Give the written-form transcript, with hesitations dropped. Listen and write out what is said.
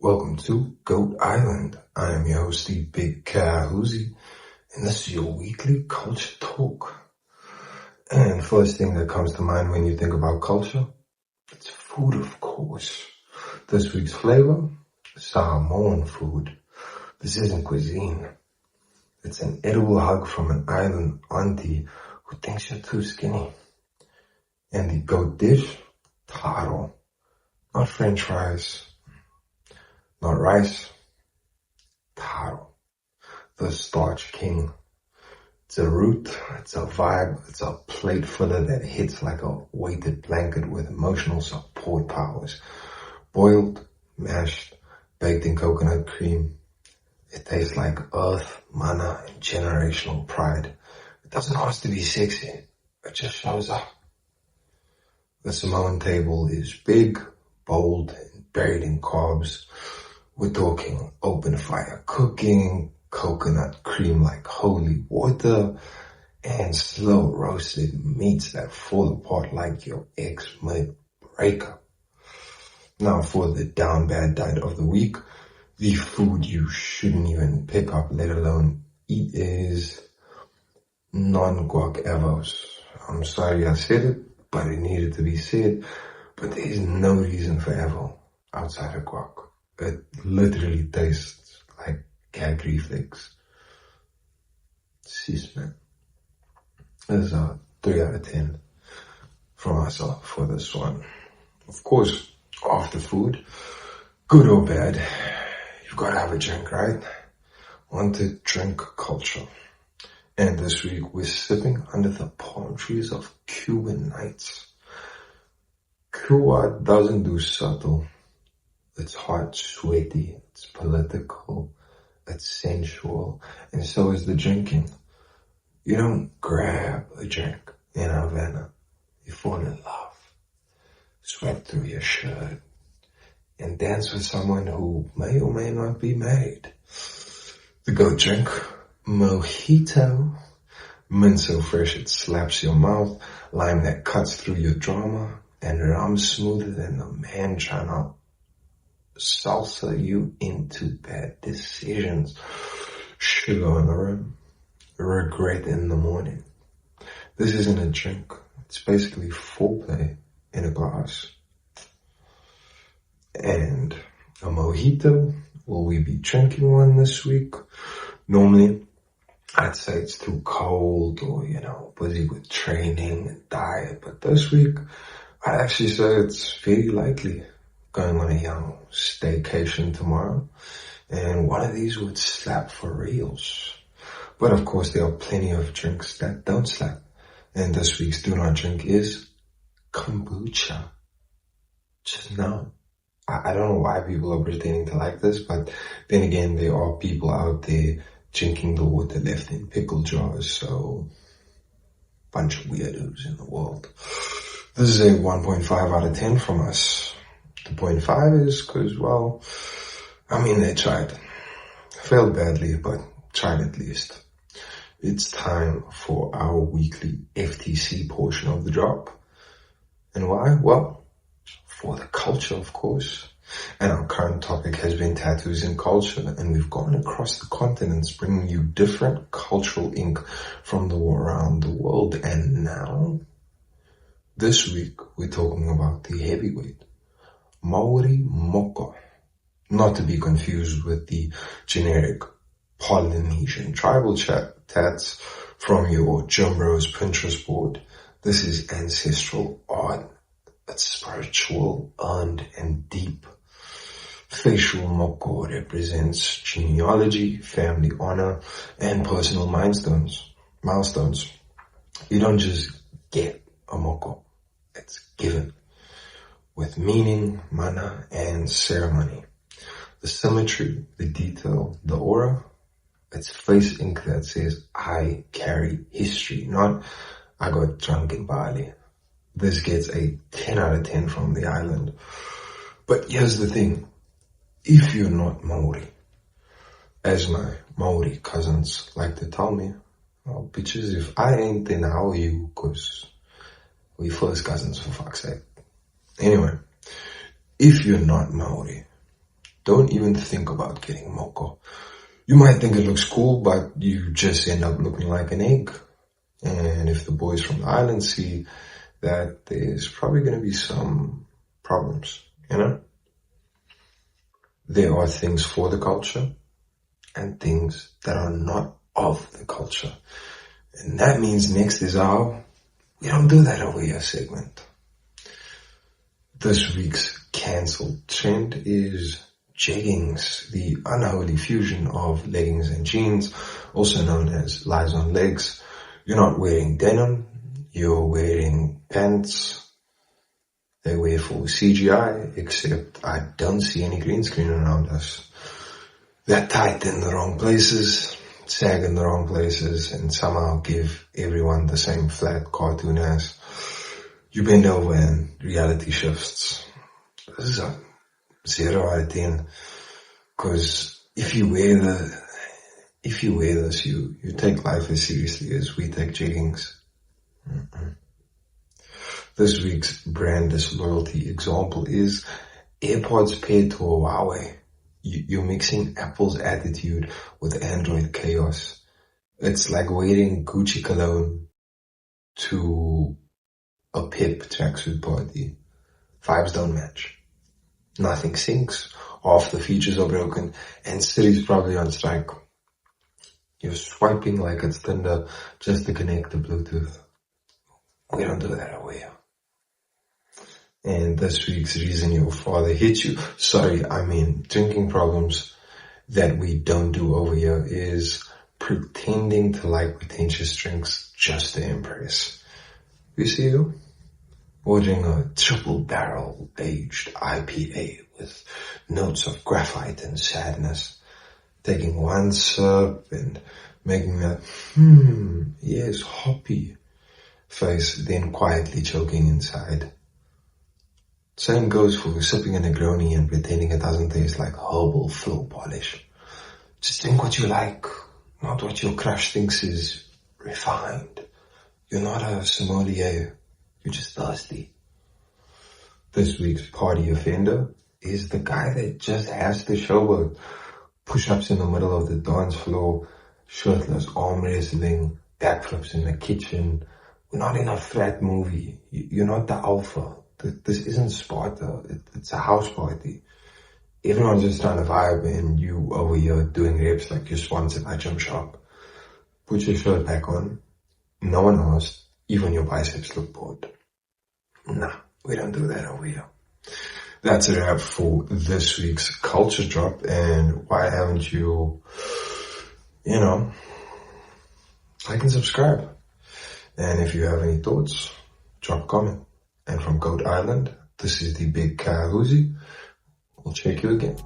Welcome to Goat Island. I am your host, the Big Ka Huzzi, and this is your weekly culture talk. And first thing that comes to mind when you think about culture, it's food, of course. This week's flavor, Samoan food. This isn't cuisine. It's an edible hug from an island auntie who thinks you're too skinny. And the goat dish, taro. Not French fries. Not rice, taro, the starch king. It's a root, it's a vibe, it's a plate filler that hits like a weighted blanket with emotional support powers. Boiled, mashed, baked in coconut cream. It tastes like earth, mana, and generational pride. It doesn't ask to be sexy, it just shows up. The Samoan table is big, bold, and buried in carbs. We're talking open fire cooking, coconut cream like holy water, and slow roasted meats that fall apart like your ex mid-breakup. Now for the down bad diet of the week, the food you shouldn't even pick up, let alone eat, is non-guac evos. I'm sorry I said it, but it needed to be said. But there is no reason for evo outside of guac. It literally tastes like gag reflex. Sis, man. This is a 3 out of 10 from myself for this one. Of course, after food, good or bad, you've got to have a drink, right? On to drink culture. And this week we're sipping under the palm trees of Cuban nights. Cuba doesn't do subtle. It's hot, sweaty, it's political, it's sensual, and so is the drinking. You don't grab a drink in Havana. You fall in love, sweat through your shirt, and dance with someone who may or may not be married. The goat drink, mojito. Mint so fresh it slaps your mouth, lime that cuts through your drama, and rum smoother than the man trying to salsa you into bad decisions. Sugar on the rim, regret in the morning. This isn't a drink. It's basically foreplay in a glass. And a mojito, will we be drinking one this week? Normally, I'd say it's too cold or, busy with training and diet. But this week, I'd actually say it's very likely. Going on a young staycation tomorrow, and one of these would slap for reals. But of course, there are plenty of drinks that don't slap. And this week's do not drink is kombucha. Just no. I don't know why people are pretending to like this, but then again, there are people out there drinking the water left in pickle jars, so bunch of weirdos in the world. This is a 1.5 out of 10 from us. The 0.5 is because, they tried. Failed badly, but tried at least. It's time for our weekly FTC portion of the drop. And why? Well, for the culture, of course. And our current topic has been tattoos and culture, and we've gone across the continents bringing you different cultural ink from around the world. And now, this week, we're talking about the heavyweight. Maori moko, not to be confused with the generic Polynesian tribal tats from your Jim Bros Pinterest board. This is ancestral art. It's spiritual, earned, and deep. Facial moko represents genealogy, family honor, and personal milestones. You don't just get a moko, it's given. With meaning, mana, and ceremony. The symmetry, the detail, the aura, it's face ink that says, I carry history, not I got drunk in Bali. This gets a 10 out of 10 from the island. But here's the thing, if you're not Maori, as my Maori cousins like to tell me, well, bitches, if I ain't, then how are you? Cause we first cousins, for fuck's sake. Anyway, if you're not Maori, Don't even think about getting moko. You might think it looks cool, but you just end up looking like an egg. And if the boys from the island see that, there's probably going to be some problems, you know? There are things for the culture and things that are not of the culture. And that means next is our "we don't do that over here" segment. This week's cancelled trend is jeggings, the unholy fusion of leggings and jeans, also known as lies on legs. You're not wearing denim, you're wearing pants. They wear for CGI, except I don't see any green screen around us. They're tight in the wrong places, sag in the wrong places, and somehow give everyone the same flat cartoon ass. You bend over and reality shifts. This is a 0 out of 10. Because if you wear this, you take life as seriously as we take jeggings. This week's brand disloyalty example is AirPods paired to a Huawei. You're mixing Apple's attitude with Android chaos. It's like wearing Gucci cologne to a Pep tracksuit party. Vibes don't match. Nothing syncs. Half the features are broken, and Siri's probably on strike. You're swiping like it's Tinder just to connect to Bluetooth. We don't do that over here. And this week's reason your father hit you, drinking problems that we don't do over here is pretending to like pretentious drinks just to impress. You see you? Ordering a triple barrel aged IPA with notes of graphite and sadness. Taking one sip and making that, yes, hoppy face, then quietly choking inside. Same goes for sipping a Negroni and pretending it doesn't taste like herbal floor polish. Just drink what you like, not what your crush thinks is refined. You're not a sommelier, you're just thirsty. This week's party offender is the guy that just has to showboat. Push-ups in the middle of the dance floor, shirtless arm wrestling, backflips in the kitchen. We're not in a frat movie. You're not the alpha. This isn't Sparta. It's a house party. Everyone's just trying to vibe, and you over here doing reps like you're sponsored by Gymshark. Put your shirt back on. No one asked. Even your biceps look bored. Nah, we don't do that over here. That's a wrap for this week's culture drop. And why haven't you, like and subscribe? And if you have any thoughts, drop a comment. And from Goat Island, this is the Big Ka Huzzi. We'll check you again.